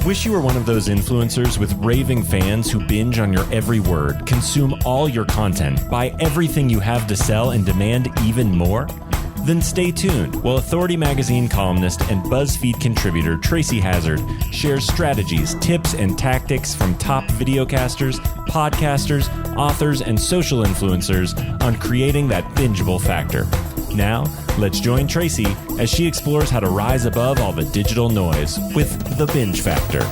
Wish you were one of those influencers with raving fans who binge on your every word, consume all your content, buy everything you have to sell, and demand even more? Then stay tuned while Authority Magazine columnist and BuzzFeed contributor Tracy Hazard shares strategies, tips, and tactics from top videocasters, podcasters, authors, and social influencers on creating that bingeable factor. Now, let's join Tracy as she explores how to rise above all the digital noise with the Binge Factor.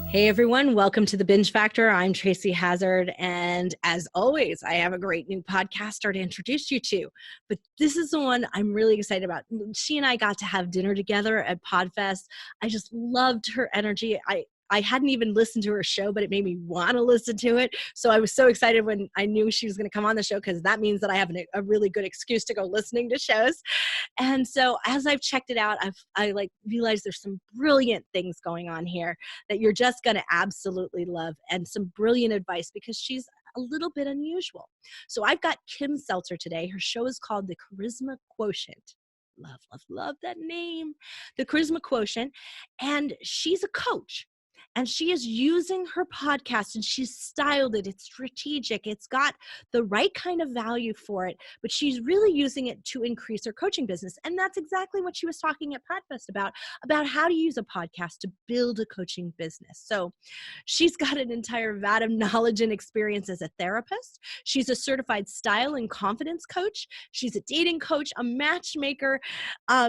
Hey everyone, welcome to the Binge Factor. I'm Tracy Hazard, and as always, I have a great new podcaster to introduce you to. But this is the one I'm really excited about. She and I got to have dinner together at Podfest. I just loved her energy. I hadn't even listened to her show, but it made me want to listen to it. So I was so excited when I knew she was going to come on the show, because that means that I have a really good excuse to go listening to shows. And so as I've checked it out, I realized there's some brilliant things going on here that you're just going to absolutely love, and some brilliant advice because she's a little bit unusual. So I've got Kim Seltzer today. Her show is called The Charisma Quotient. Love that name. The Charisma Quotient. And she's a coach. And she is using her podcast, and she's styled it. It's strategic. It's got the right kind of value for it, but she's really using it to increase her coaching business. And that's exactly what she was talking at Podfest about how to use a podcast to build a coaching business. So she's got an entire vat of knowledge and experience as a therapist. She's a certified style and confidence coach. She's a dating coach, a matchmaker.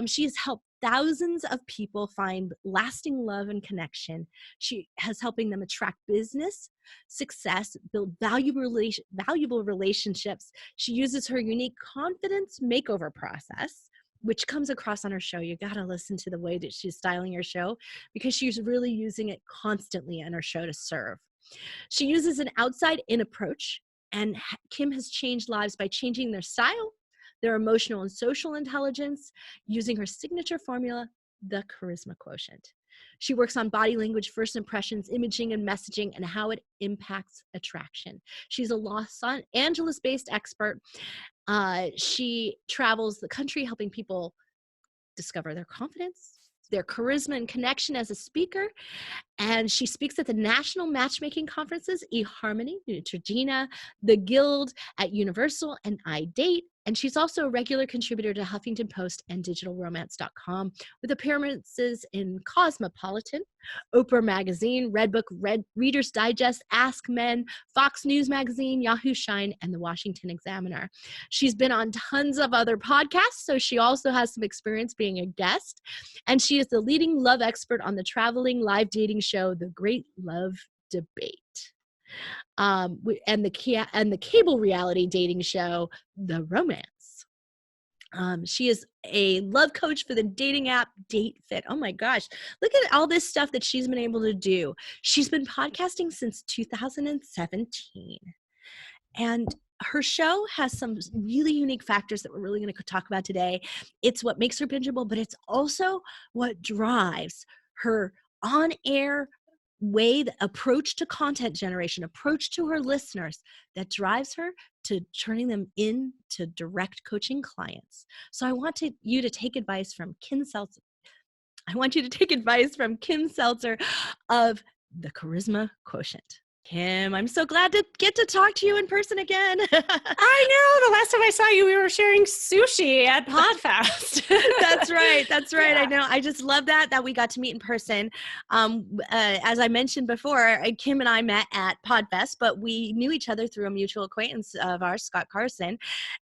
She has helped thousands of people find lasting love and connection. She has helping them attract business, success, build valuable relationships. She uses her unique confidence makeover process, which comes across on her show. You got to listen to the way that she's styling her show, because she's really using it constantly on her show to serve. She uses an outside-in approach, and Kim has changed lives by changing their style, their emotional and social intelligence, using her signature formula, the Charisma Quotient. She works on body language, first impressions, imaging, and messaging, and how it impacts attraction. She's a Los Angeles-based expert. She travels the country helping people discover their confidence, their charisma and connection as a speaker. And she speaks at the national matchmaking conferences, eHarmony, Neutrogena, The Guild, at Universal, and iDate. And she's also a regular contributor to Huffington Post and digitalromance.com, with appearances in Cosmopolitan, Oprah Magazine, Redbook, Reader's Digest, Ask Men, Fox News Magazine, Yahoo Shine, and the Washington Examiner. She's been on tons of other podcasts, so she also has some experience being a guest. And she is the leading love expert on the traveling live dating show, The Great Love Debate. And the cable reality dating show, The Romance. She is a love coach for the dating app Date Fit. Oh my gosh, look at all this stuff that she's been able to do. She's been podcasting since 2017. And her show has some really unique factors that we're really going to talk about today. It's what makes her bingeable, but it's also what drives her on-air way, the approach to content generation, approach to her listeners, that drives her to turning them into direct coaching clients. So I want you to take advice from Kim Seltzer. I want you to take advice from Kim Seltzer of the Charisma Quotient. Kim, I'm so glad to get to talk to you in person again. I know. The last time I saw you, we were sharing sushi at Podfest. That's right. Yeah. I know. I just love that we got to meet in person. As I mentioned before, Kim and I met at Podfest, but we knew each other through a mutual acquaintance of ours, Scott Carson.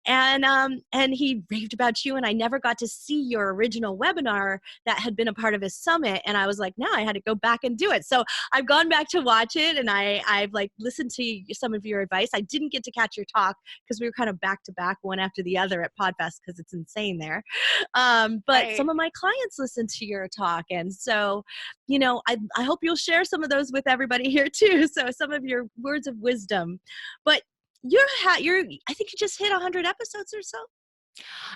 And he raved about you, and I never got to see your original webinar that had been a part of his summit. And I was like, no, I had to go back and do it. So I've gone back to watch it, and I've listened to some of your advice. I didn't get to catch your talk because we were kind of back to back, one after the other at Podfest, because it's insane there. But right. Some of my clients listened to your talk. And so, I hope you'll share some of those with everybody here too. So some of your words of wisdom, but I think you just hit 100 episodes or so.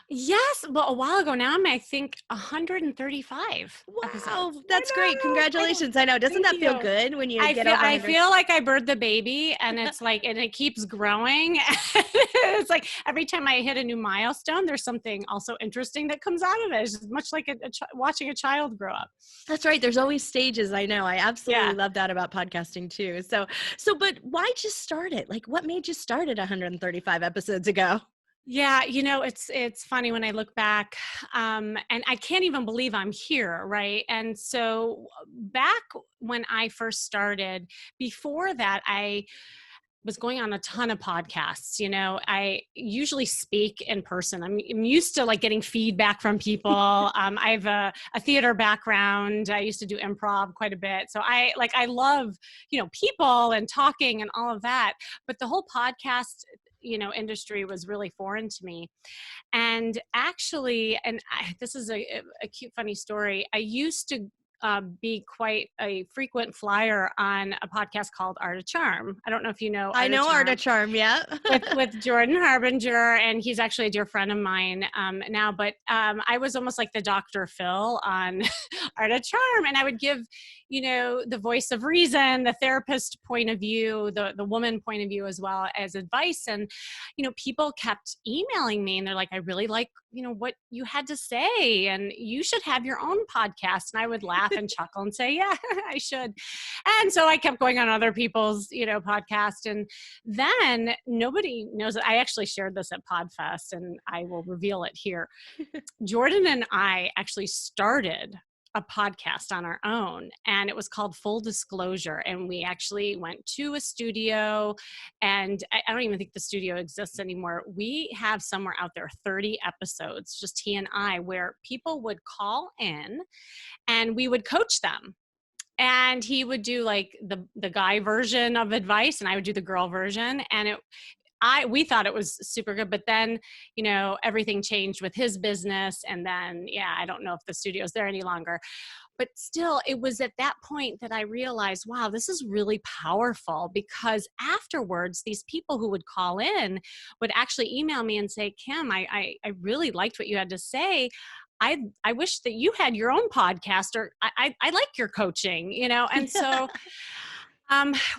Yes. Well, a while ago now, I'm, I think, 135 Wow, episodes. I that's great. know. Congratulations. I know. Doesn't Thank that feel you. good when you get over I 100? feel like I birthed the baby, and it's like, and it keeps growing. It's like every time I hit a new milestone, there's something also interesting that comes out of it. It's just much like watching a child grow up. That's right. There's always stages. I know. I absolutely Yeah. love that about podcasting too. But why just start it? Like, what made you start it 135 episodes ago? Yeah, it's funny when I look back, and I can't even believe I'm here, right? And so back when I first started, before that, I was going on a ton of podcasts. I usually speak in person. I'm used to like getting feedback from people. I have a theater background. I used to do improv quite a bit. So I love, people and talking and all of that. But the whole podcast, industry was really foreign to me. And actually, this is a cute, funny story. I used to be quite a frequent flyer on a podcast called Art of Charm. I don't know if you know I Art of know Art Charm of Charm. Yeah. with Jordan Harbinger, and he's actually a dear friend of mine now. But I was almost like the Dr. Phil on Art of Charm, and I would give, the voice of reason, the therapist point of view, the woman point of view, as well as advice. And people kept emailing me, and they're like, "I really like what you had to say, and you should have your own podcast." And I would laugh and chuckle and say, "Yeah, I should." And so I kept going on other people's podcast, and then nobody knows it. I actually shared this at Podfest, and I will reveal it here. Jordan and I actually started a podcast on our own, and it was called Full Disclosure. And we actually went to a studio, and I don't even think the studio exists anymore. We have somewhere out there 30 episodes, just he and I, where people would call in and we would coach them. And he would do like the guy version of advice, and I would do the girl version. And we thought it was super good, but then, everything changed with his business. And then, yeah, I don't know if the studio's there any longer, but still, it was at that point that I realized, wow, this is really powerful, because afterwards, these people who would call in would actually email me and say, "Kim, I really liked what you had to say. I wish that you had your own podcast, or I like your coaching," and so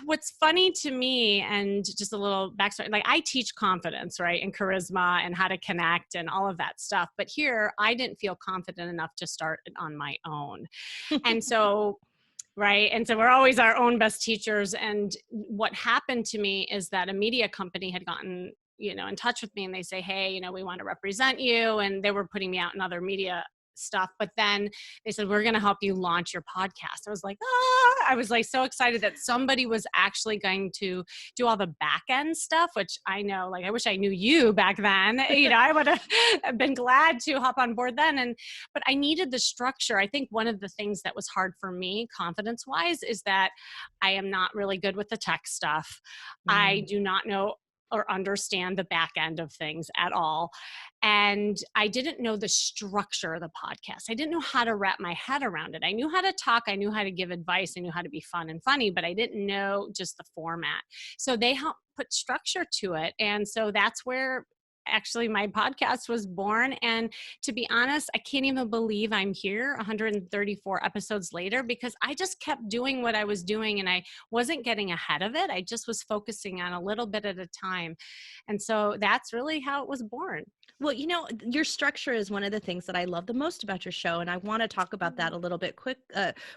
what's funny to me, and just a little backstory, like I teach confidence, right? And charisma and how to connect and all of that stuff. But here I didn't feel confident enough to start it on my own. And so, right. And so we're always our own best teachers. And what happened to me is that a media company had gotten, in touch with me, and they say, "Hey, we want to represent you." And they were putting me out in other media stuff. But then they said, "We're going to help you launch your podcast." I was like, I was like so excited that somebody was actually going to do all the back end stuff, which I know, like, I wish I knew you back then. I would have been glad to hop on board then. But I needed the structure. I think one of the things that was hard for me, confidence wise, is that I am not really good with the tech stuff. I do not know or understand the back end of things at all. And I didn't know the structure of the podcast. I didn't know how to wrap my head around it. I knew how to talk. I knew how to give advice. I knew how to be fun and funny, but I didn't know just the format. So they helped put structure to it. And so that's where actually my podcast was born. And to be honest, I can't even believe I'm here 134 episodes later, because I just kept doing what I was doing, and I wasn't getting ahead of it. I just was focusing on a little bit at a time. And so that's really how it was born. Well, your structure is one of the things that I love the most about your show, and I want to talk about that a little bit quick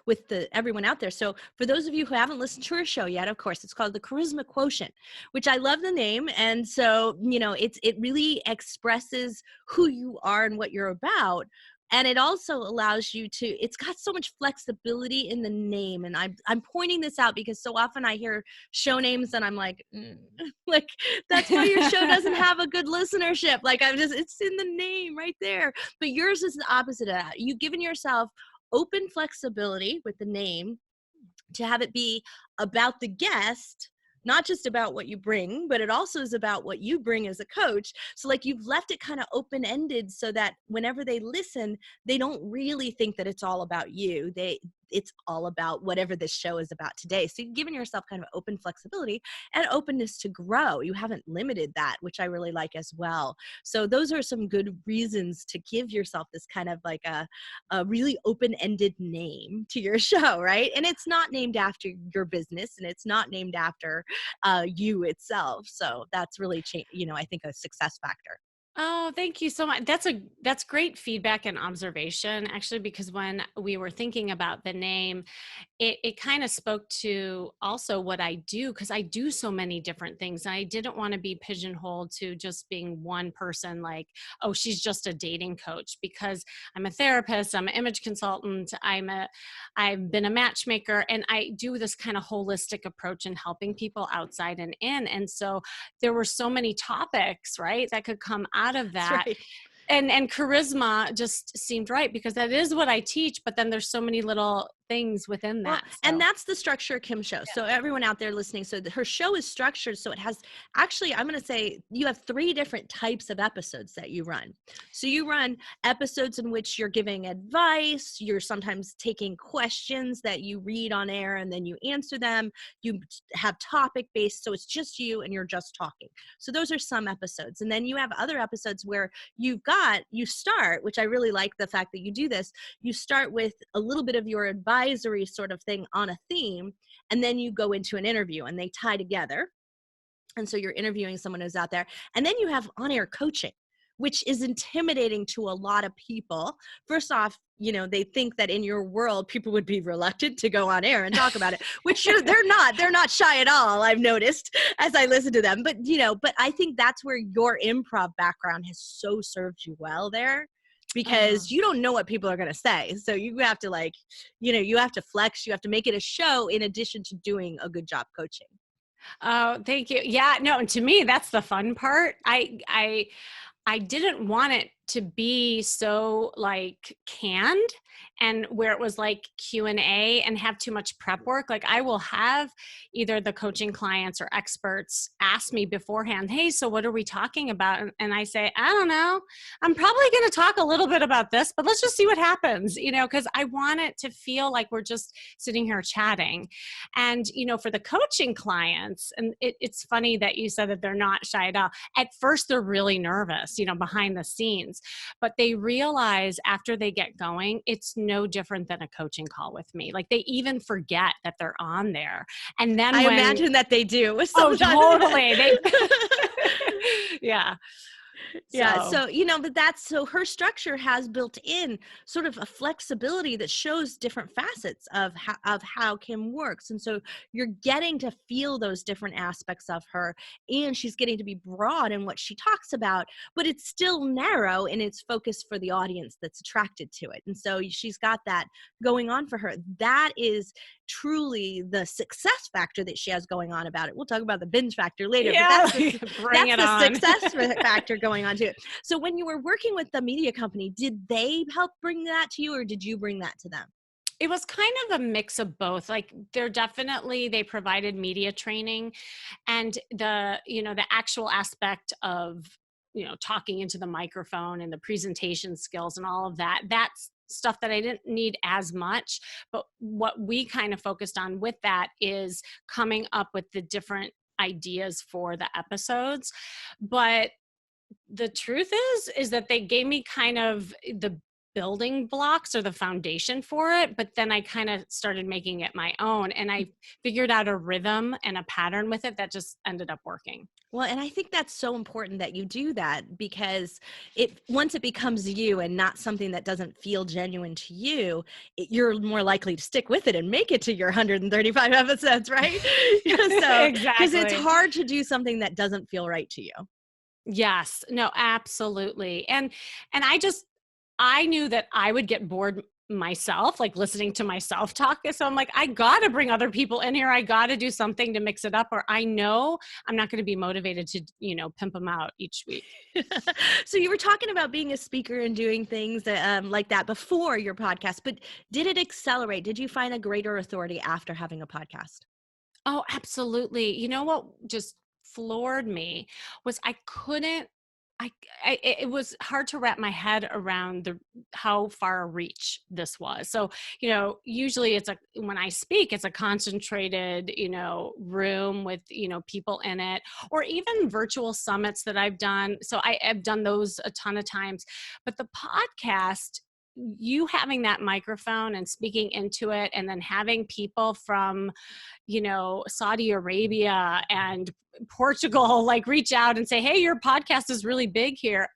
with everyone out there. So, for those of you who haven't listened to her show yet, of course, it's called the Charisma Quotient, which I love the name, and so it really expresses who you are and what you're about. And it also allows you to, it's got so much flexibility in the name. And I'm pointing this out because so often I hear show names and I'm like, like, that's why your show doesn't have a good listenership. Like, it's in the name right there. But yours is the opposite of that. You've given yourself open flexibility with the name to have it be about the guest, not just about what you bring, but it also is about what you bring as a coach. So like you've left it kind of open-ended so that whenever they listen, they don't really think that it's all about you. it's all about whatever this show is about today. So you've given yourself kind of open flexibility and openness to grow. You haven't limited that, which I really like as well. So those are some good reasons to give yourself this kind of like a really open-ended name to your show, right? And it's not named after your business, and it's not named after you itself. So that's really, I think a success factor. Oh, thank you so much. That's great feedback and observation, actually, because when we were thinking about the name, it kind of spoke to also what I do, because I do so many different things. And I didn't want to be pigeonholed to just being one person, like, oh, she's just a dating coach, because I'm a therapist, I'm an image consultant, I've been a matchmaker, and I do this kind of holistic approach in helping people outside and in. And so there were so many topics, right, that could come out of that. That's right. And charisma just seemed right, because that is what I teach, but then there's so many little things within Well, that. and that's the structure of Kim's show. So everyone out there listening, so her show is structured. So it has, actually, I'm going to say you have 3 different types of episodes that you run. So you run episodes in which you're giving advice. You're sometimes taking questions that you read on air and then you answer them. You have topic based. So it's just you and you're just talking. So those are some episodes. And then you have other episodes where you start, which I really like the fact that you do this. You start with a little bit of your advisory sort of thing on a theme, and then you go into an interview and they tie together. And so you're interviewing someone who's out there, and then you have on-air coaching, which is intimidating to a lot of people. First off, they think that in your world, people would be reluctant to go on air and talk about it, which they're not shy at all. I've noticed as I listen to them, but I think that's where your improv background has so served you well there, because you don't know what people are going to say. So you have to you have to flex, you have to make it a show in addition to doing a good job coaching. Oh, thank you. Yeah, no, and to me, that's the fun part. I didn't want it to be so like canned, and where it was like Q&A and have too much prep work. Like, I will have either the coaching clients or experts ask me beforehand, hey, so what are we talking about? And I say, I don't know. I'm probably going to talk a little bit about this, but let's just see what happens, because I want it to feel like we're just sitting here chatting. And, for the coaching clients, and it's funny that you said that they're not shy at all. At first, they're really nervous, behind the scenes, but they realize after they get going, it's no different than a coaching call with me. Like, they even forget that they're on there. And then I imagine that they do. Oh, totally. Yeah. Yeah. So, but so her structure has built in sort of a flexibility that shows different facets of how Kim works. And so you're getting to feel those different aspects of her, and she's getting to be broad in what she talks about, but it's still narrow in its focus for the audience that's attracted to it. And so she's got that going on for her. That is truly the success factor that she has going on about it. We'll talk about the binge factor later, yeah, but that's the success factor going on to it. So when you were working with the media company, did they help bring that to you, or did you bring that to them? It was kind of a mix of both. Like, they provided media training, and the actual aspect of, talking into the microphone and the presentation skills and all of that. That's stuff that I didn't need as much. But what we kind of focused on with that is coming up with the different ideas for the episodes. But the truth is that they gave me kind of the building blocks or the foundation for it, but then I kind of started making it my own, and I figured out a rhythm and a pattern with it that just ended up working. Well, and I think that's so important that you do that, because once it becomes you and not something that doesn't feel genuine to you, you're more likely to stick with it and make it to your 135 episodes, right? So, exactly. Because it's hard to do something that doesn't feel right to you. Yes, no, absolutely. And I knew that I would get bored myself, like listening to myself talk. So I'm like, I got to bring other people in here. I got to do something to mix it up, or I know I'm not going to be motivated to, pimp them out each week. So you were talking about being a speaker and doing things like that before your podcast, but did it accelerate? Did you find a greater authority after having a podcast? Oh, absolutely. You know what just floored me was I couldn't it was hard to wrap my head around how far reach this was. So, usually when I speak, it's a concentrated, room with, people in it, or even virtual summits that I've done. So I have done those a ton of times, but the podcast, you having that microphone and speaking into it, and then having people from, Saudi Arabia and Portugal, like reach out and say, hey, your podcast is really big here.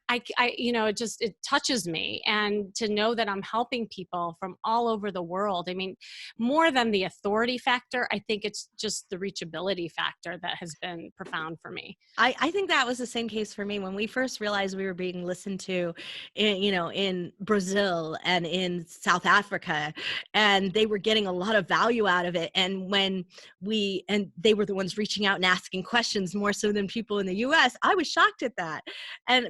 It touches me. And to know that I'm helping people from all over the world. I mean, more than the authority factor, I think it's just the reachability factor that has been profound for me. I think that was the same case for me when we first realized we were being listened to in Brazil and in South Africa, and they were getting a lot of value out of it. And they were the ones reaching out and asking questions more so than people in the US. I was shocked at that.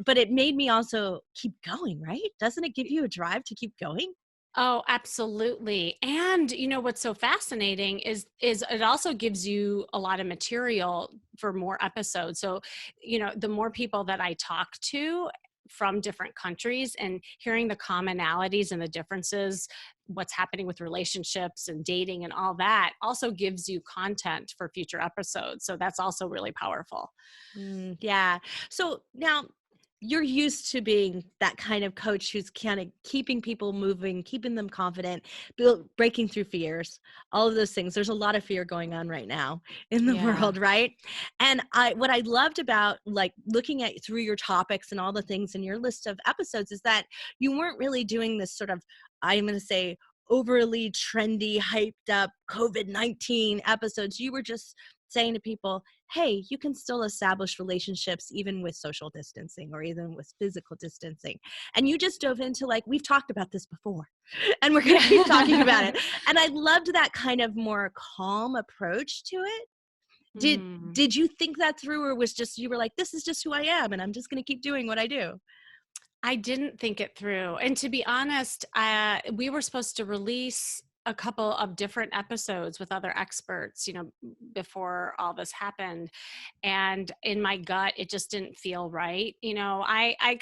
But it made me also keep going, right? Doesn't it give you a drive to keep going? Oh, absolutely. And what's so fascinating is it also gives you a lot of material for more episodes. So, the more people that I talk to from different countries and hearing the commonalities and the differences, what's happening with relationships and dating and all that also gives you content for future episodes. So that's also really powerful. Yeah. So now, you're used to being that kind of coach who's kind of keeping people moving, keeping them confident, breaking through fears, all of those things. There's a lot of fear going on right now in the world, right? And what I loved about like looking at through your topics and all the things in your list of episodes is that you weren't really doing this sort of, I'm going to say, overly trendy, hyped up COVID-19 episodes. You were just saying to people, hey, you can still establish relationships even with social distancing or even with physical distancing. And you just dove into like, we've talked about this before and we're going to keep talking about it. And I loved that kind of more calm approach to it. Did you think that through, or was just, you were like, this is just who I am and I'm just going to keep doing what I do? I didn't think it through. And to be honest, we were supposed to release a couple of different episodes with other experts, before all this happened. And in my gut, it just didn't feel right. I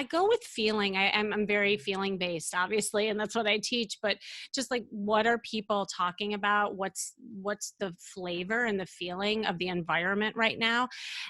go with feeling. I'm very feeling based, obviously, and that's what I teach. But just like, what are people talking about? What's the flavor and the feeling of the environment right now?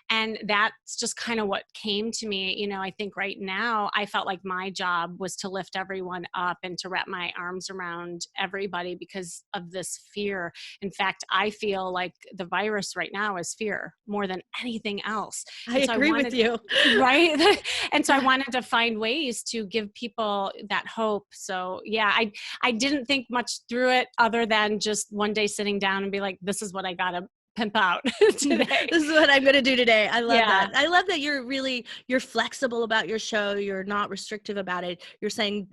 And that's just kind of what came to me. I think right now I felt like my job was to lift everyone up and to wrap my arms around everybody because of this fear. In fact, I feel like the virus right now is fear more than anything else. I agree with you. Right. And so I wanted to find ways to give people that hope. So yeah, I didn't think much through it other than just one day sitting down and be like, this is what I got to pimp out today. This is what I'm going to do today. I love that. I love that you're flexible about your show. You're not restrictive about it. You're saying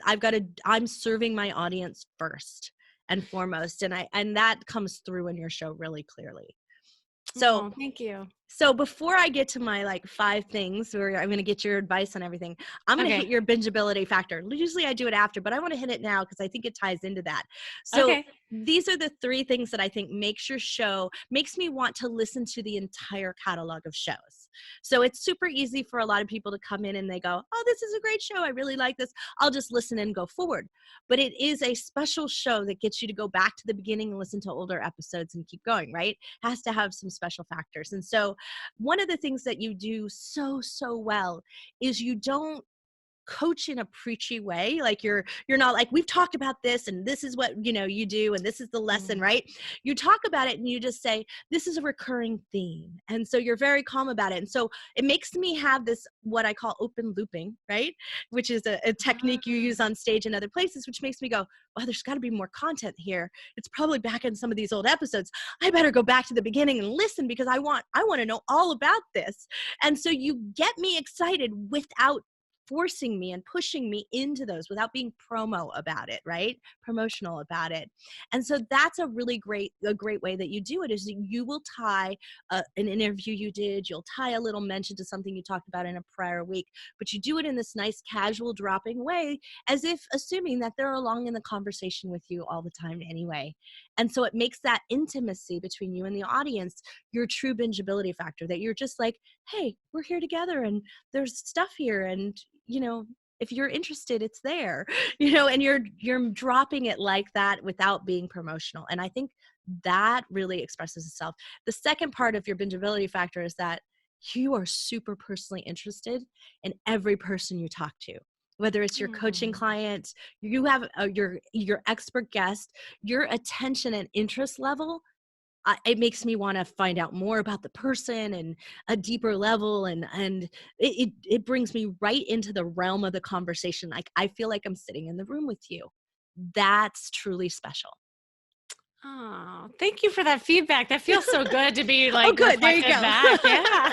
I'm serving my audience first and foremost. And that comes through in your show really clearly. So thank you. So before I get to my like 5 things where I'm going to get your advice on everything, I'm going to hit your bingeability factor. Usually I do it after, but I want to hit it now because I think it ties into that. So these are the 3 things that I think makes me want to listen to the entire catalog of shows. So it's super easy for a lot of people to come in and they go, oh, this is a great show. I really like this. I'll just listen and go forward. But it is a special show that gets you to go back to the beginning and listen to older episodes and keep going, right? It has to have some special factors. And so one of the things that you do so well is you don't coach in a preachy way. Like you're not like, we've talked about this and this is what you do and this is the lesson, right? You talk about it and you just say, this is a recurring theme. And so you're very calm about it. And so it makes me have this, what I call open looping, right? Which is a technique you use on stage and other places, which makes me go, wow, there's got to be more content here. It's probably back in some of these old episodes. I better go back to the beginning and listen because I want to know all about this. And so you get me excited without forcing me and pushing me into those without being promotional about it. And so that's a great way that you do it, is that you will tie an interview you did, you'll tie a little mention to something you talked about in a prior week, but you do it in this nice casual dropping way, as if assuming that they're along in the conversation with you all the time anyway. And so it makes that intimacy between you and the audience your true bingeability factor, that you're just like, hey, we're here together and there's stuff here, and if you're interested, it's there, and you're dropping it like that without being promotional. And I think that really expresses itself. The second part of your bingeability factor is that you are super personally interested in every person you talk to, whether it's your coaching client, you have your expert guest, your attention and interest level. It makes me want to find out more about the person and a deeper level. And it brings me right into the realm of the conversation. Like, I feel like I'm sitting in the room with you. That's truly special. Oh, thank you for that feedback. That feels so good to be like, oh, good. There you go. Back. Yeah.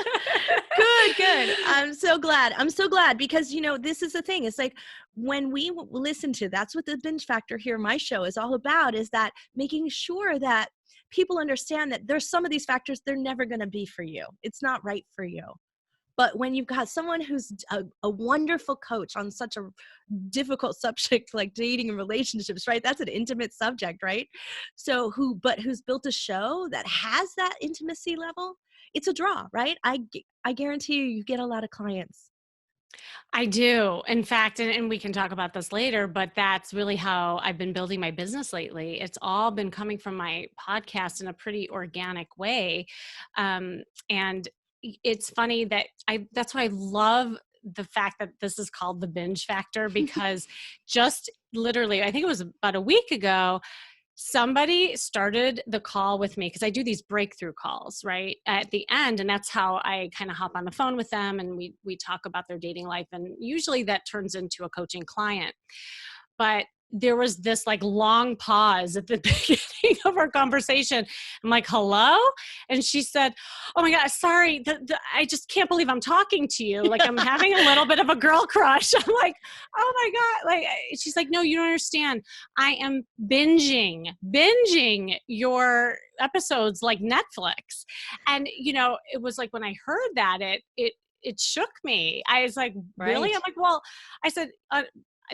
Good. I'm so glad because, this is the thing. It's like, when we listen to, that's what the binge factor here, my show, is all about, is that making sure that people understand that there's some of these factors, they're never going to be for you. It's not right for you. But when you've got someone who's a wonderful coach on such a difficult subject like dating and relationships, right? That's an intimate subject, right? So who's built a show that has that intimacy level, it's a draw, right? I guarantee you get a lot of clients. I do. In fact, and we can talk about this later, but that's really how I've been building my business lately. It's all been coming from my podcast in a pretty organic way. And it's funny that that's why I love the fact that this is called the binge factor, because just literally, I think it was about a week ago, somebody started the call with me, because I do these breakthrough calls right at the end, and that's how I kind of hop on the phone with them, and we talk about their dating life, and usually that turns into a coaching client. But there was this like long pause at the beginning of our conversation. I'm like, hello? And she said, oh my God, sorry. I just can't believe I'm talking to you. Like, I'm having a little bit of a girl crush. I'm like, oh my God. Like, she's like, no, you don't understand. I am binging your episodes like Netflix. And, it was like, when I heard that, it shook me. I was like, really? Right. I'm like, well, I said,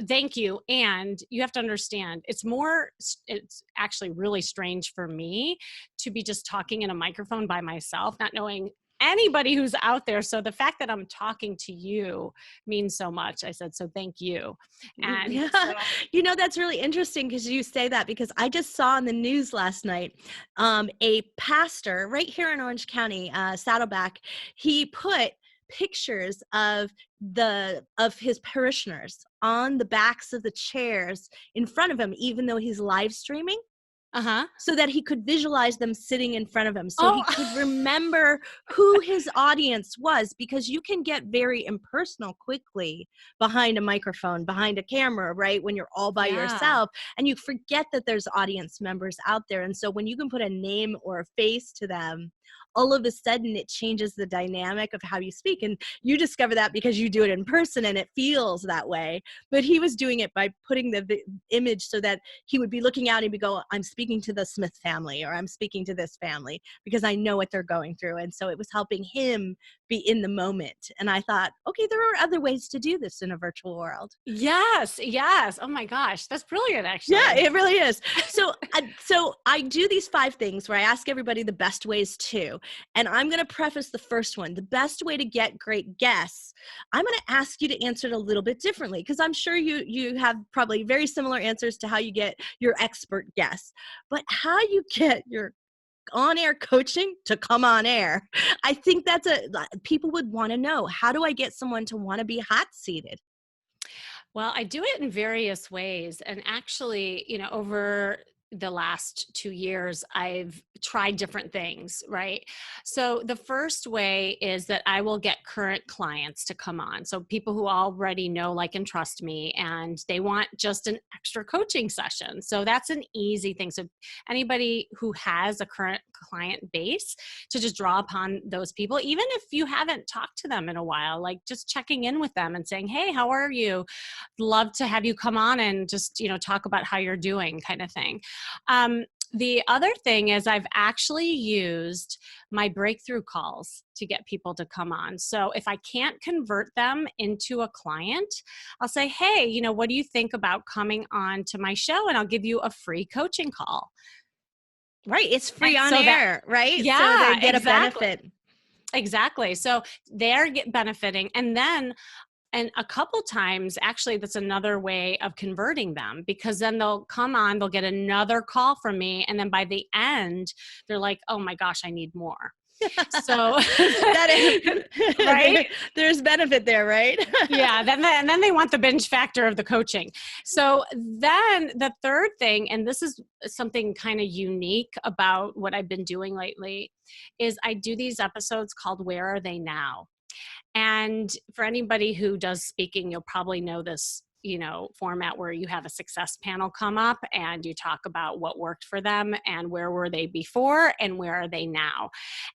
thank you. And you have to understand, it's actually really strange for me to be just talking in a microphone by myself, not knowing anybody who's out there. So the fact that I'm talking to you means so much. I said, so thank you. And yeah. So, that's really interesting because you say that, because I just saw in the news last night, a pastor right here in Orange County, Saddleback, he put pictures of his parishioners on the backs of the chairs in front of him, even though he's live streaming, so that he could visualize them sitting in front of him, so he could remember who his audience was, because you can get very impersonal quickly behind a microphone, behind a camera, right? When you're all by yourself, and you forget that there's audience members out there. And so when you can put a name or a face to them, all of a sudden it changes the dynamic of how you speak. And you discover that because you do it in person and it feels that way. But he was doing it by putting the image so that he would be looking out and he'd go, I'm speaking to the Smith family, or I'm speaking to this family, because I know what they're going through. And so it was helping him be in the moment. And I thought, okay, there are other ways to do this in a virtual world. Yes. Oh my gosh. That's brilliant, actually. Yeah, it really is. So I do these 5 things where I ask everybody the best ways to. And I'm going to preface the first one. The best way to get great guests, I'm going to ask you to answer it a little bit differently, because I'm sure you have probably very similar answers to how you get your expert guests. But how you get your on-air coaching to come on air, I think people would want to know, how do I get someone to want to be hot seated? Well, I do it in various ways. And actually, over the last 2 years, I've tried different things, right? So the first way is that I will get current clients to come on. So people who already know, like, and trust me, and they want just an extra coaching session. So that's an easy thing. So anybody who has a current client base, to just draw upon those people, even if you haven't talked to them in a while, like just checking in with them and saying, hey, how are you? Love to have you come on and just, talk about how you're doing, kind of thing. The other thing is I've actually used my breakthrough calls to get people to come on. So if I can't convert them into a client, I'll say, hey, what do you think about coming on to my show? And I'll give you a free coaching call. Right. It's free on so air, right? Yeah, so they get exactly. a benefit. Exactly. So they're benefiting. And a couple times, actually, that's another way of converting them, because then they'll come on, they'll get another call from me. And then by the end, they're like, oh my gosh, I need more. So right? There's benefit there, right? Yeah. And then they want the binge factor of the coaching. So then the third thing, and this is something kind of unique about what I've been doing lately, is I do these episodes called Where Are They Now? And for anybody who does speaking, you'll probably know this, format where you have a success panel come up and you talk about what worked for them and where were they before and where are they now.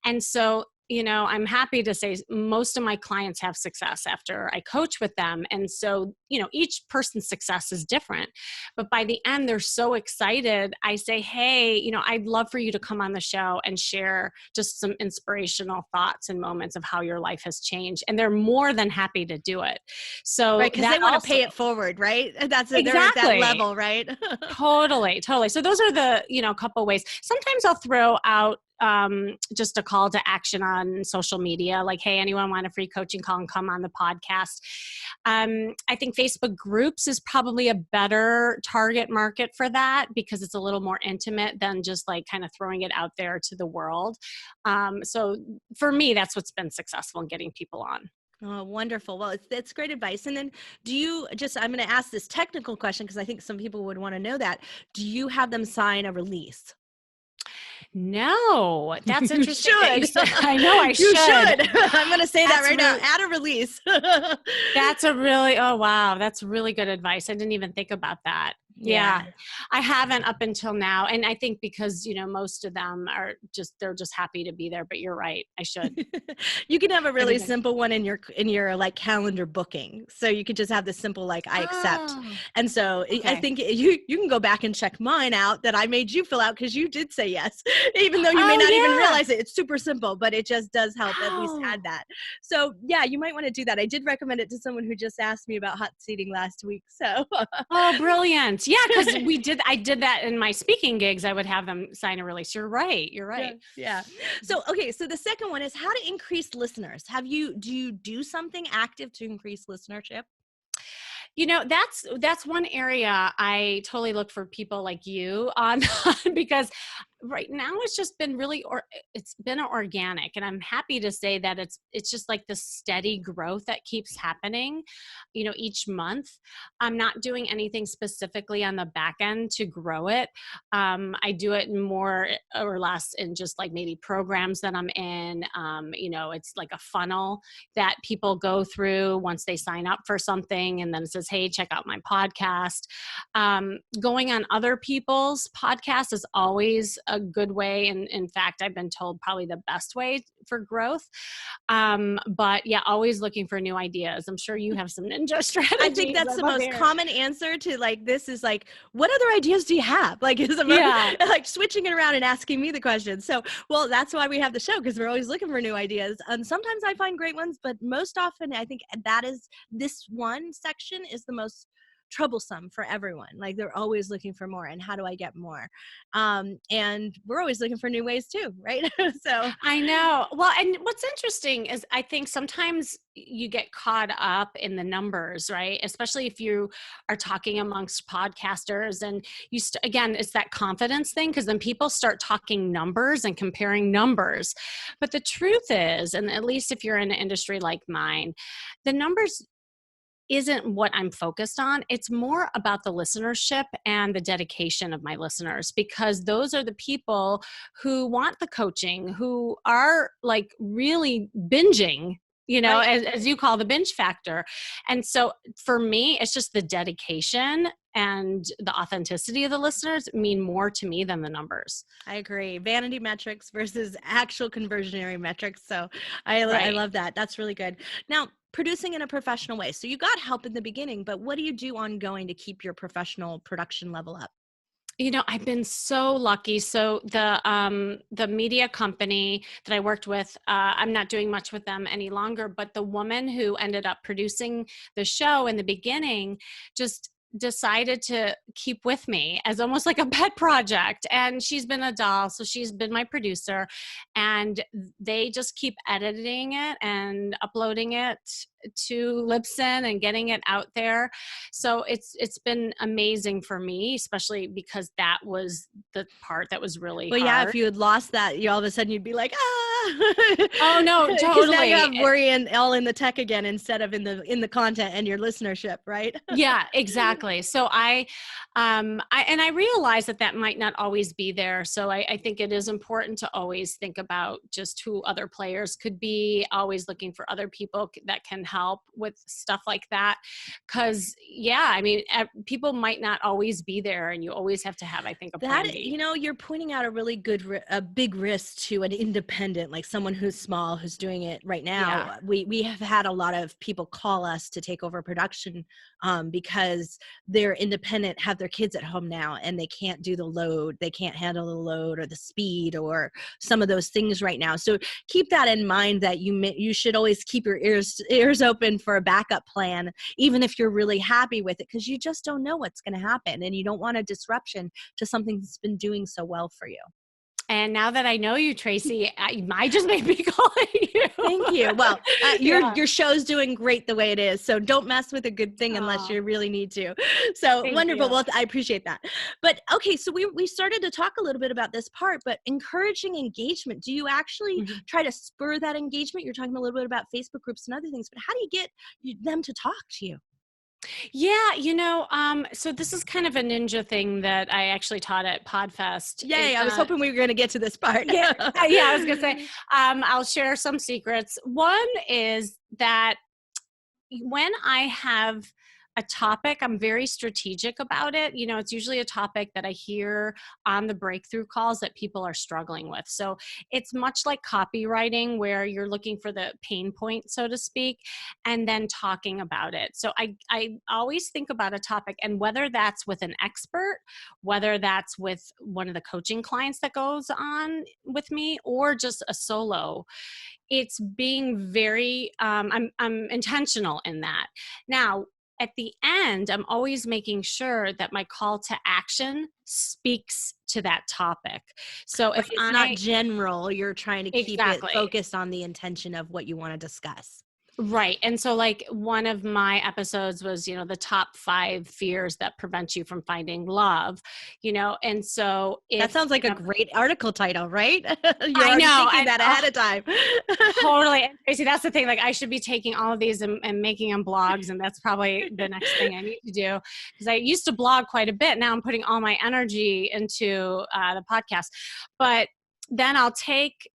And so, I'm happy to say most of my clients have success after I coach with them. And so, each person's success is different. But by the end, they're so excited. I say, hey, I'd love for you to come on the show and share just some inspirational thoughts and moments of how your life has changed. And they're more than happy to do it. So right, because they want to pay it forward, right? That's it. Exactly. They're at that level, right? Totally. So those are the, couple ways. Sometimes I'll throw out just a call to action on social media, like, hey, anyone want a free coaching call and come on the podcast? I think Facebook groups is probably a better target market for that, because it's a little more intimate than just like kind of throwing it out there to the world. So for me, that's what's been successful in getting people on. Oh, wonderful. Well, it's great advice. And then I'm going to ask this technical question because I think some people would want to know that. Do you have them sign a release? No, that's interesting. You should. I know I should. You should. I'm going to say that right now. Add a release. That's oh, wow. That's really good advice. I didn't even think about that. Yeah. I haven't up until now. And I think because, most of them they're just happy to be there, but you're right. I should. You can have a really simple one in your like calendar booking. So you could just have this simple, like, I accept. And so okay. I think you can go back and check mine out that I made you fill out because you did say yes, even though you may not even realize it. It's super simple, but it just does help at least add that. So yeah, you might want to do that. I did recommend it to someone who just asked me about hot seating last week. So oh, brilliant. Yeah, because I did that in my speaking gigs. I would have them sign a release. You're right. Yeah. So, okay. So the second one is how to increase listeners. Do you do something active to increase listenership? That's one area I totally look for people like you on because right now it's just been it's been organic, and I'm happy to say that it's just like the steady growth that keeps happening, each month. I'm not doing anything specifically on the back end to grow it. I do it more or less in just like maybe programs that I'm in. It's like a funnel that people go through once they sign up for something, and then it says, hey, check out my podcast. Going on other people's podcasts is always a good way. And in fact, I've been told probably the best way for growth. But yeah, always looking for new ideas. I'm sure you have some ninja strategies. I think that's the most common answer to like, this is like, what other ideas do you have? Like, like switching it around and asking me the question. So, well, that's why we have the show, because we're always looking for new ideas. And sometimes I find great ones, but most often I think this one section is the most troublesome for everyone. Like, they're always looking for more, and how do I get more? And we're always looking for new ways too, right? So I know. Well, and what's interesting is I think sometimes you get caught up in the numbers, right? Especially if you are talking amongst podcasters, and again, it's that confidence thing, because then people start talking numbers and comparing numbers. But the truth is, and at least if you're in an industry like mine, the numbers isn't what I'm focused on. It's more about the listenership and the dedication of my listeners, because those are the people who want the coaching, who are like really binging, Right. as you call the binge factor. And so for me, it's just the dedication and the authenticity of the listeners mean more to me than the numbers. I agree. Vanity metrics versus actual conversionary metrics. So I Right. love that. That's really good. Now, producing in a professional way. So you got help in the beginning, but what do you do ongoing to keep your professional production level up? I've been so lucky. So the media company that I worked with, I'm not doing much with them any longer, but the woman who ended up producing the show in the beginning just decided to keep with me as almost like a pet project. And she's been a doll. So she's been my producer, and they just keep editing it and uploading it to Libsyn and getting it out there. So it's been amazing for me, especially because that was the part that was really Well, yeah, if hard. you had lost that, you all of a sudden you'd be like, Oh no, because now you totally. have worry and all in the tech again instead of in the content and your listenership, right? Yeah, exactly. So I realize that might not always be there. So I think it is important to always think about just who other players could be, always looking for other people that can help with stuff like that. Cause yeah, I mean, people might not always be there, and you always have to have, I think, a plan That, B. you're pointing out a really good, a big risk to an independent, like someone who's small, who's doing it right Yeah. now. We have had a lot of people call us to take over production because they're independent, have their kids at home now, and they can't do the load. They can't handle the load or the speed or some of those things right now. So keep that in mind, that you should always keep your ears open for a backup plan, even if you're really happy with it, because you just don't know what's going to happen, and you don't want a disruption to something that's been doing so well for you. And now that I know you, Tracy, I just may be calling you. Thank you. Well, Yeah. your show's doing great the way it is. So don't mess with a good thing unless Oh, you really need to. So thank wonderful. you. Well, I appreciate that. But okay, so we started to talk a little bit about this part, but encouraging engagement. Do you actually Mhm. try to spur that engagement? You're talking a little bit about Facebook groups and other things, but how do you get them to talk to you? Yeah, so this is kind of a ninja thing that I actually taught at Podfest. Yay, I was hoping we were going to get to this part. Yeah, yeah, I was gonna say, I'll share some secrets. One is that when I have a topic, I'm very strategic about it. It's usually a topic that I hear on the breakthrough calls that people are struggling with. So it's much like copywriting, where you're looking for the pain point, so to speak, and then talking about it. So I always think about a topic, and whether that's with an expert, whether that's with one of the coaching clients that goes on with me, or just a solo, it's being very I'm intentional in that. Now at the end, I'm always making sure that my call to action speaks to that topic. So Right, if it's not I general. You're trying to keep it exactly. focused on the intention of what you want to discuss. Right. And so like one of my episodes was, the top 5 fears that prevent you from finding love, and so That if sounds like a great article title, right? You're I already know, thinking and that ahead of time. totally. And Tracy, that's the thing. Like, I should be taking all of these and making them blogs, and that's probably the next thing I need to do, because I used to blog quite a bit. Now I'm putting all my energy into the podcast. But then I'll take,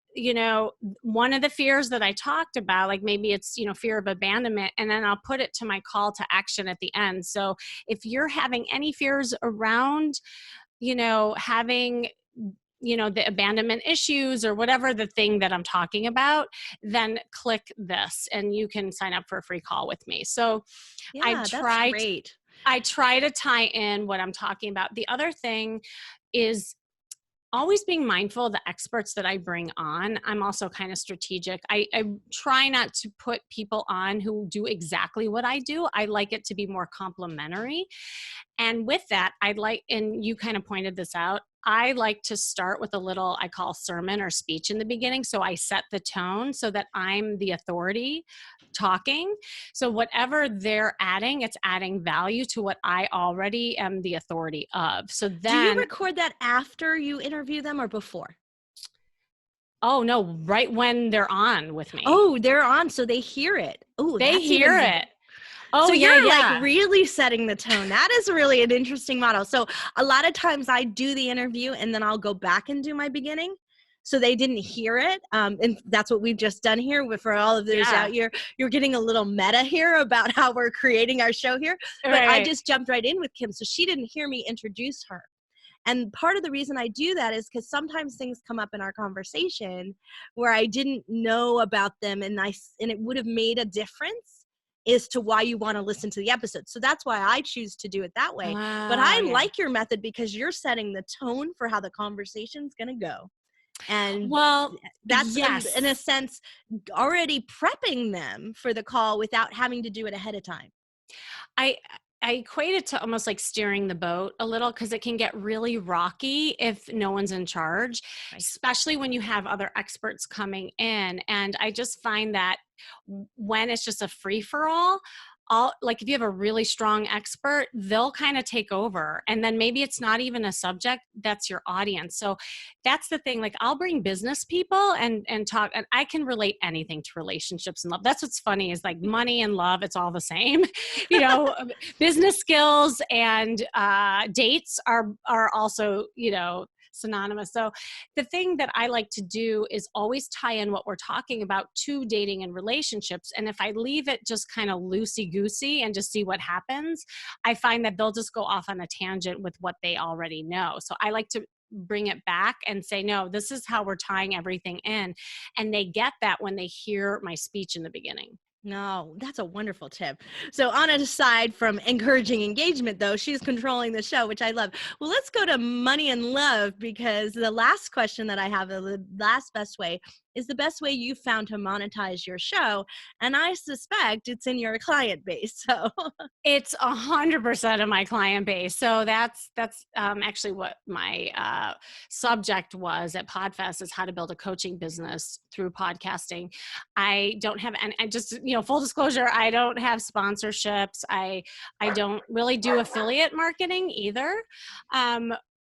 one of the fears that I talked about, like maybe it's, fear of abandonment, and then I'll put it to my call to action at the end. So if you're having any fears around, having the abandonment issues or whatever the thing that I'm talking about, then click this and you can sign up for a free call with me. So I Yeah, that's try great. I try to tie in what I'm talking about. The other thing is always being mindful of the experts that I bring on. I'm also kind of strategic. I try not to put people on who do exactly what I do. I like it to be more complementary. And with that, and you kind of pointed this out, I like to start with a little, I call sermon or speech in the beginning. So I set the tone so that I'm the authority talking. So whatever they're adding, it's adding value to what I already am the authority of. So Do you then, record that after you interview them or before? oh no, right when they're on with me. Oh, they're on, so they hear it. Oh, They that's hear even it. Oh, So yeah, you're like yeah. really setting the tone. That is really an interesting model. So a lot of times I do the interview and then I'll go back and do my beginning. So they didn't hear it. And that's what we've just done here for all of those Yeah. out here. You're getting a little meta here about how we're creating our show here. But I Right. just jumped right in with Kim. So she didn't hear me introduce her. And part of the reason I do that is because sometimes things come up in our conversation where I didn't know about them, and it would have made a difference as to why you want to listen to the episode. So that's why I choose to do it that way. But I Yeah. like your method because you're setting the tone for how the conversation's going to go. And Well, that's in a yes. sense already prepping them for the call without having to do it ahead of time. I I equate it to almost like steering the boat a little because it can get really rocky if no one's in charge, Right. especially when you have other experts coming in. And I just find that when it's just a free for all, like if you have a really strong expert, they'll kind of take over. And then maybe it's not even a subject that's your audience. So that's the thing. Like I'll bring business people and talk, and I can relate anything to relationships and love. That's what's funny is like money and love, it's all the same. you know, business skills and dates are also, synonymous. So the thing that I like to do is always tie in what we're talking about to dating and relationships. And if I leave it just kind of loosey goosey and just see what happens, I find that they'll just go off on a tangent with what they already know. So I like to bring it back and say, no, this is how we're tying everything in. And they get that when they hear my speech in the beginning. No, that's a wonderful tip. So, on a side from encouraging engagement, though, she's controlling the show, which I love. Well, let's go to money and love because the last question that I have, the last best way, is the best way you found to monetize your show. And I suspect it's in your client base. So, It's 100% of my client base. So that's actually what my subject was at Podfest is how to build a coaching business through podcasting. I don't have, and just full disclosure, I don't have sponsorships. I don't really do affiliate marketing either.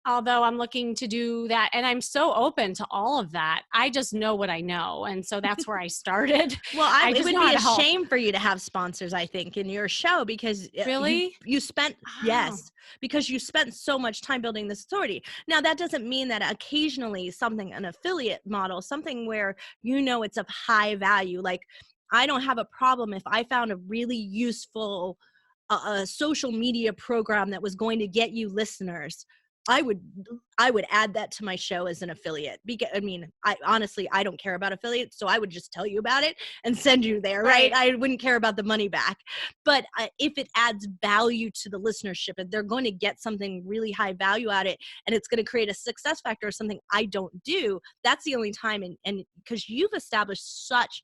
Although I'm looking to do that, and I'm so open to all of that. I just know what I know, and so that's where I started. well, I it just would know how be a to help. shame for you to have sponsors, I think, in your show because Really? you spent Oh. yes, because you spent so much time building this authority. Now, that doesn't mean that occasionally an affiliate model, something where it's of high value. Like I don't have a problem if I found a really useful a social media program that was going to get you listeners. I would add that to my show as an affiliate because I honestly I don't care about affiliates, so I would just tell you about it and send you there, right? Right. I wouldn't care about the money back. But if it adds value to the listenership and they're going to get something really high value out of it and it's going to create a success factor or something I don't do, that's the only time and because you've established such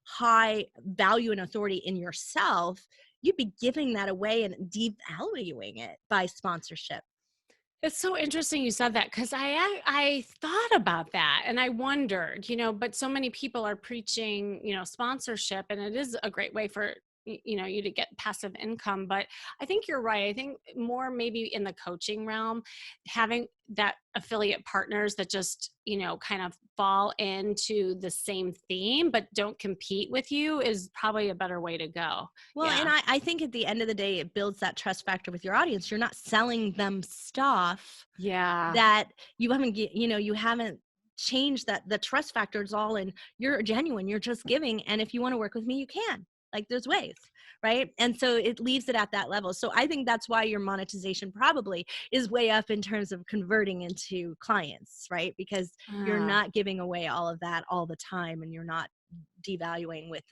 high value and authority in yourself, you'd be giving that away and devaluing it by sponsorship. It's so interesting you said that because I thought about that and I wondered, but so many people are preaching, sponsorship, and it is a great way for you to get passive income. But I think you're right. I think more maybe in the coaching realm, having that affiliate partners that just kind of fall into the same theme but don't compete with you is probably a better way to go. Well, and Yeah. I think at the end of the day, it builds that trust factor with your audience. You're not selling them stuff Yeah. that you haven't you haven't changed that the trust factor is all in you're genuine, you're just giving, and if you want to work with me you can, like there's ways, right? And so it leaves it at that level. So I think that's why your monetization probably is way up in terms of converting into clients, right? Because you're Ah. not giving away all of that all the time and you're not devaluing with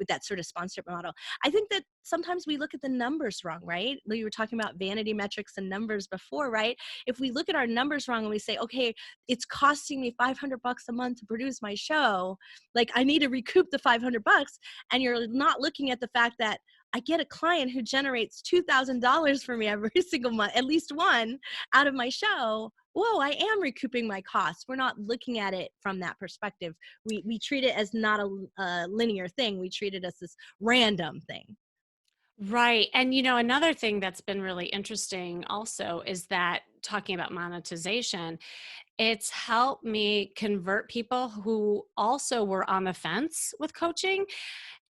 that sort of sponsorship model. I think that sometimes we look at the numbers wrong, right? You were talking about vanity metrics and numbers before, right? If we look at our numbers wrong and we say, okay, it's costing me $500 a month to produce my show, like I need to recoup the $500, and you're not looking at the fact that I get a client who generates $2,000 for me every single month, at least one out of my show. Whoa, I am recouping my costs. We're not looking at it from that perspective. We treat it as not a linear thing. We treat it as this random thing. Right. And another thing that's been really interesting also is that talking about monetization, it's helped me convert people who also were on the fence with coaching.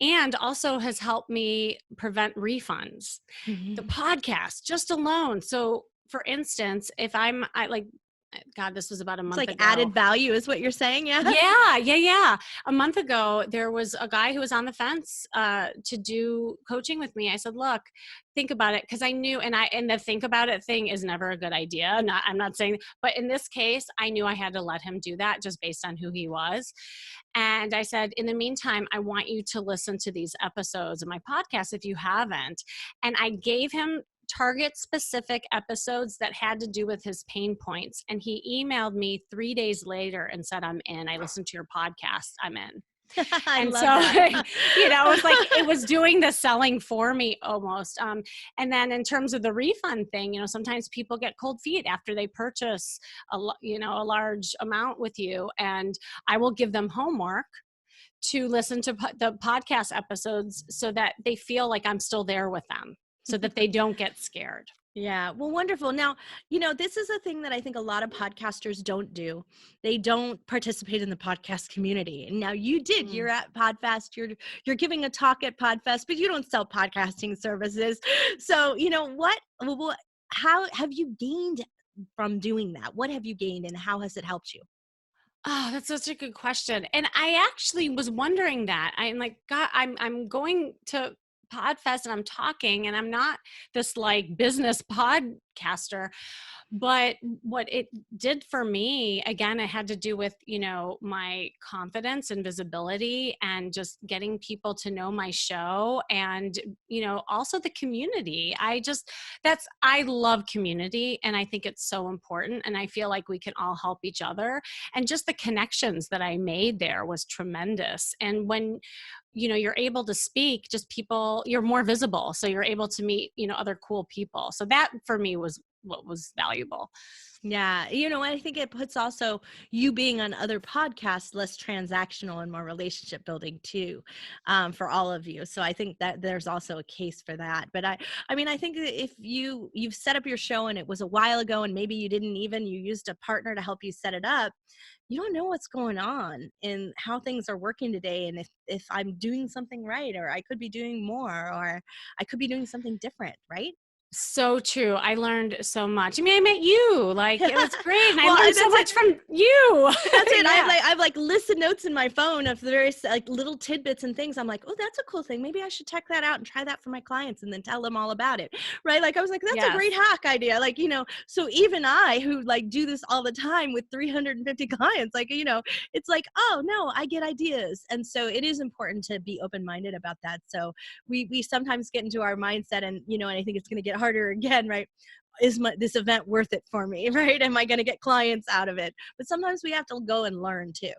and also has helped me prevent refunds. The Mhm. podcast just alone. So for instance, if I like, God, this was about a It's month like ago. added value is what you're saying, yeah? Yeah. A month ago, there was a guy who was on the fence to do coaching with me. I said, "Look, think about it," because I knew, and the think about it thing is never a good idea. I'm not saying, but in this case, I knew I had to let him do that just based on who he was. And I said, in the meantime, I want you to listen to these episodes of my podcast if you haven't. And I gave him target specific episodes that had to do with his pain points. And he emailed me 3 days later and said, "I'm in. I listened to your podcast. I'm in." I And love so, that. it was like, it was doing the selling for me almost. And then in terms of the refund thing, sometimes people get cold feet after they purchase a large amount with you. And I will give them homework to listen to the podcast episodes so that they feel like I'm still there with them, so that they don't get scared. Yeah, well, wonderful. Now, this is a thing that I think a lot of podcasters don't do. They don't participate in the podcast community. And now you did. You're at Podfest. You're giving a talk at Podfest, but you don't sell podcasting services. So, how have you gained from doing that? What have you gained, and how has it helped you? Oh, that's such a good question. And I actually was wondering that. I'm like, God, I'm going to Podfest and I'm talking, and I'm not this like business podcaster. But what it did for me, again, it had to do with, my confidence and visibility, and just getting people to know my show, and, also the community. I love community, and I think it's so important. And I feel like we can all help each other. And just the connections that I made there was tremendous. And when, you're able to speak, you're more visible. So you're able to meet, other cool people. So that for me was what was valuable. Yeah, I think it puts also you being on other podcasts less transactional and more relationship building too, for all of you. So I think that there's also a case for that. But I mean, I think that if you've set up your show and it was a while ago, and maybe you used a partner to help you set it up, you don't know what's going on and how things are working today, and if I'm doing something right, or I could be doing more, or I could be doing something different, right? So true. I learned so much. I mean, I met you. Like, it was great. And I Well, learned so that's it. much from you. That's it. Yeah. I have like lists of notes in my phone of various like little tidbits and things. I'm like, oh, that's a cool thing. Maybe I should check that out and try that for my clients, and then tell them all about it. Right. Like I was like, that's a Yes. great hack idea. Like, so even I, who like do this all the time with 350 clients, like, it's like, oh no, I get ideas. And so it is important to be open-minded about that. So we sometimes get into our mindset, and, and I think it's going to get harder again, right? Is this event worth it for me, right? Am I going to get clients out of it? But sometimes we have to go and learn too.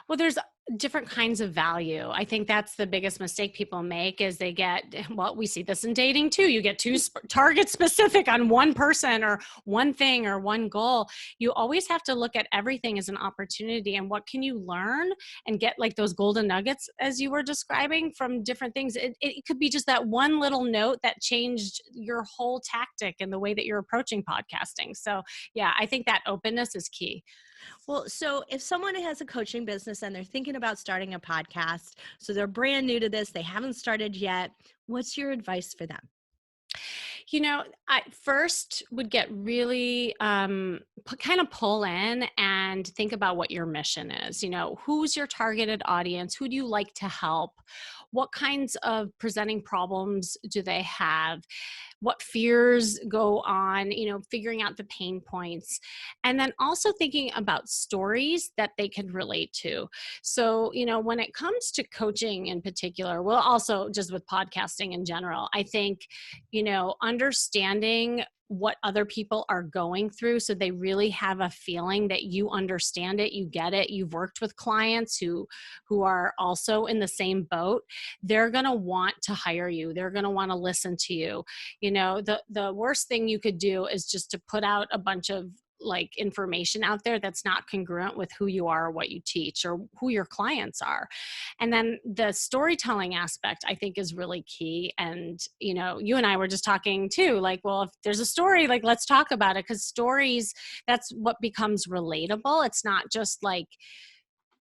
Well, there's different kinds of value. I think that's the biggest mistake people make is they get, well, we see this in dating too. You get too target specific on one person or one thing or one goal. You always have to look at everything as an opportunity, and what can you learn and get like those golden nuggets as you were describing from different things. It could be just that one little note that changed your whole tactic and the way that you're approaching podcasting. So yeah, I think that openness is key. Well, so if someone has a coaching business and they're thinking about starting a podcast, so they're brand new to this, they haven't started yet, what's your advice for them? I first would get really kind of pull in and think about what your mission is. Who's your targeted audience? Who do you like to help? What kinds of presenting problems do they have? What fears go on, figuring out the pain points, and then also thinking about stories that they can relate to. So, when it comes to coaching in particular, well, also just with podcasting in general, I think, understanding what other people are going through, so they really have a feeling that you understand it, you get it, you've worked with clients who are also in the same boat. They're going to want to hire you, they're going to want to listen to you. The worst thing you could do is just to put out a bunch of like information out there that's not congruent with who you are, or what you teach, or who your clients are. And then the storytelling aspect, I think, is really key. And, you and I were just talking too, like, well, if there's a story, like, let's talk about it, because stories, that's what becomes relatable. It's not just like,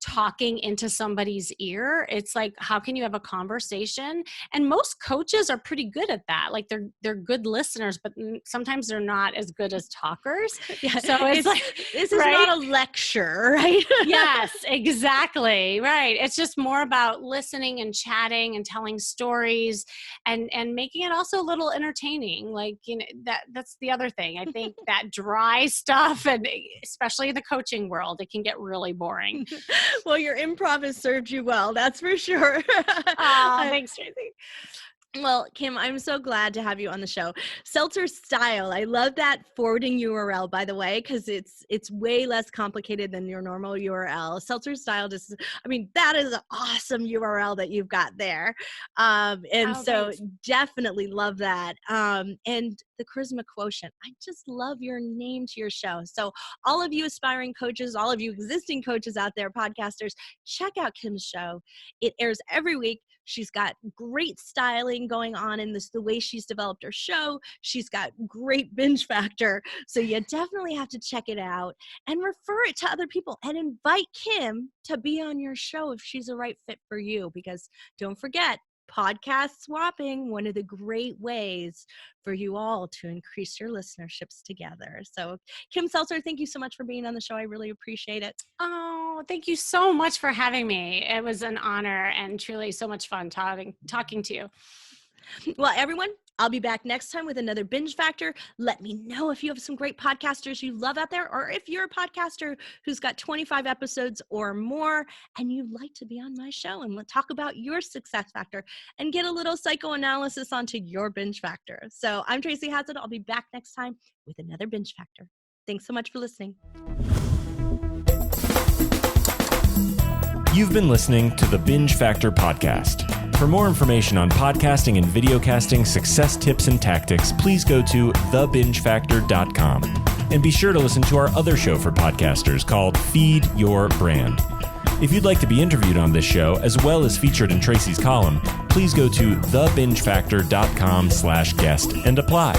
talking into somebody's ear. It's like, how can you have a conversation? And most coaches are pretty good at that. Like they're good listeners, but sometimes they're not as good as talkers. Yeah. So it's like, this is right? not a lecture, right? Yes, exactly. Right. It's just more about listening and chatting and telling stories and making it also a little entertaining. Like, that's the other thing. I think that dry stuff, and especially in the coaching world, it can get really boring. Well, your improv has served you well, that's for sure. Oh, thanks, Tracy. Well, Kim, I'm so glad to have you on the show. Seltzer Style. I love that forwarding URL, by the way, because it's way less complicated than your normal URL. Seltzer Style that is an awesome URL that you've got there. So definitely love that. And the Charisma Quotient. I just love your name to your show. So all of you aspiring coaches, all of you existing coaches out there, podcasters, check out Kim's show. It airs every week. She's got great styling going on in the way she's developed her show. She's got great binge factor. So you definitely have to check it out and refer it to other people and invite Kim to be on your show if she's the right fit for you. Because don't forget, podcast swapping, one of the great ways for you all to increase your listenerships together. So Kim Seltzer, thank you so much for being on the show. I really appreciate it. Oh, thank you so much for having me. It was an honor and truly so much fun talking to you. Well, everyone, I'll be back next time with another Binge Factor. Let me know if you have some great podcasters you love out there, or if you're a podcaster who's got 25 episodes or more and you'd like to be on my show and we'll talk about your success factor and get a little psychoanalysis onto your binge factor. So I'm Tracy Hazzard. I'll be back next time with another Binge Factor. Thanks so much for listening. You've been listening to the Binge Factor podcast. For more information on podcasting and videocasting success tips and tactics, please go to thebingefactor.com. And be sure to listen to our other show for podcasters called Feed Your Brand. If you'd like to be interviewed on this show, as well as featured in Tracy's column, please go to thebingefactor.com/guest and apply.